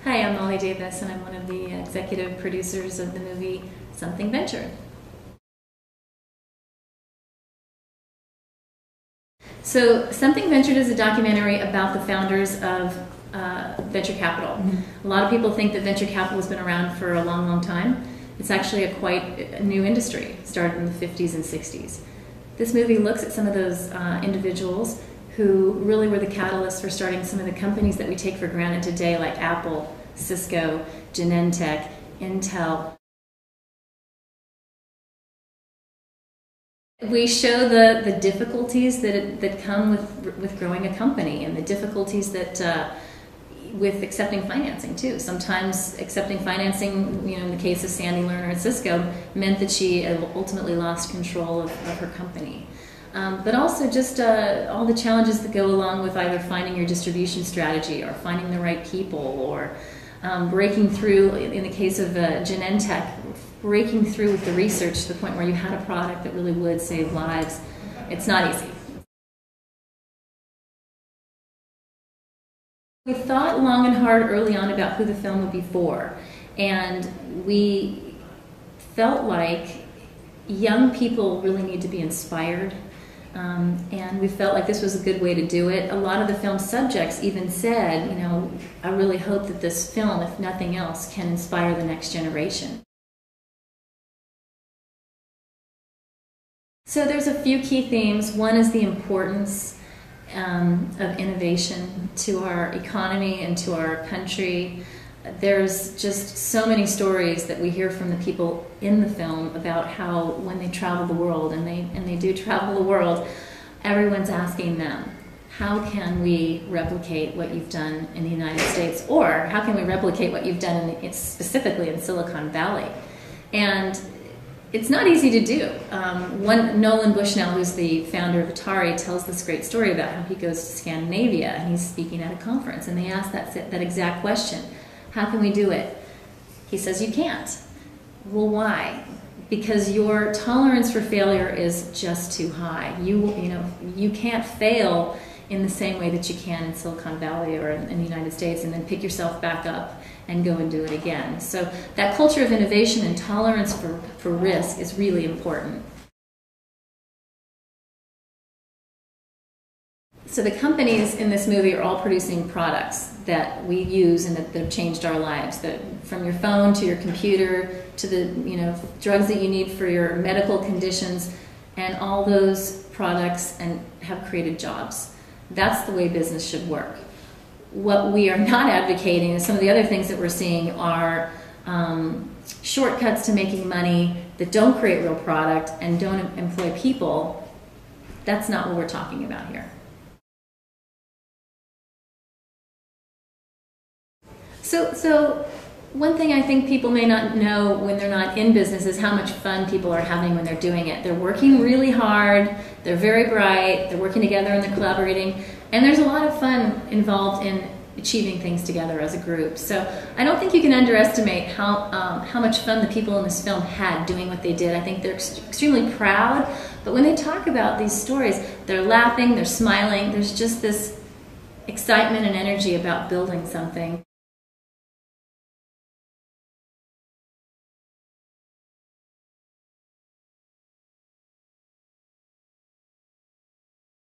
Hi, I'm Molly Davis, and I'm one of the executive producers of the movie Something Ventured. So, Something Ventured is a documentary about the founders of venture capital. A lot of people think that venture capital has been around for a long, long time. It's actually a quite new industry. It started in the 50s and 60s. This movie looks at some of those individuals who really were the catalysts for starting some of the companies that we take for granted today, like Apple, Cisco, Genentech, Intel. We show the difficulties that come with growing a company, and the difficulties that with accepting financing too. Sometimes accepting financing, in the case of Sandy Lerner at Cisco, meant that she ultimately lost control of her company. But also just all the challenges that go along with either finding your distribution strategy or finding the right people, or breaking through, in the case of Genentech, breaking through with the research to the point where you had a product that really would save lives. It's not easy. We thought long and hard early on about who the film would be for, and we felt like young people really need to be inspired. And we felt like this was a good way to do it. A lot of the film subjects even said, I really hope that this film, if nothing else, can inspire the next generation. So there's a few key themes. One is the importance of innovation to our economy and to our country. There's just so many stories that we hear from the people in the film about how when they travel the world, and they do travel the world, everyone's asking them, how can we replicate what you've done in the United States, or how can we replicate what you've done specifically in Silicon Valley? And it's not easy to do. Nolan Bushnell, who's the founder of Atari, tells this great story about how he goes to Scandinavia and he's speaking at a conference, and they ask that exact question. How can we do it? He says, you can't. Well, why? Because your tolerance for failure is just too high. You can't fail in the same way that you can in Silicon Valley or in the United States and then pick yourself back up and go and do it again. So that culture of innovation and tolerance for risk is really important. So the companies in this movie are all producing products that we use and that have changed our lives. From your phone to your computer to the drugs that you need for your medical conditions, and all those products have created jobs. That's the way business should work. What we are not advocating is some of the other things that we're seeing are shortcuts to making money that don't create real product and don't employ people. That's not what we're talking about here. So one thing I think people may not know when they're not in business is how much fun people are having when they're doing it. They're working really hard, they're very bright, they're working together and they're collaborating, and there's a lot of fun involved in achieving things together as a group. So I don't think you can underestimate how much fun the people in this film had doing what they did. I think they're extremely proud, but when they talk about these stories, they're laughing, they're smiling, there's just this excitement and energy about building something.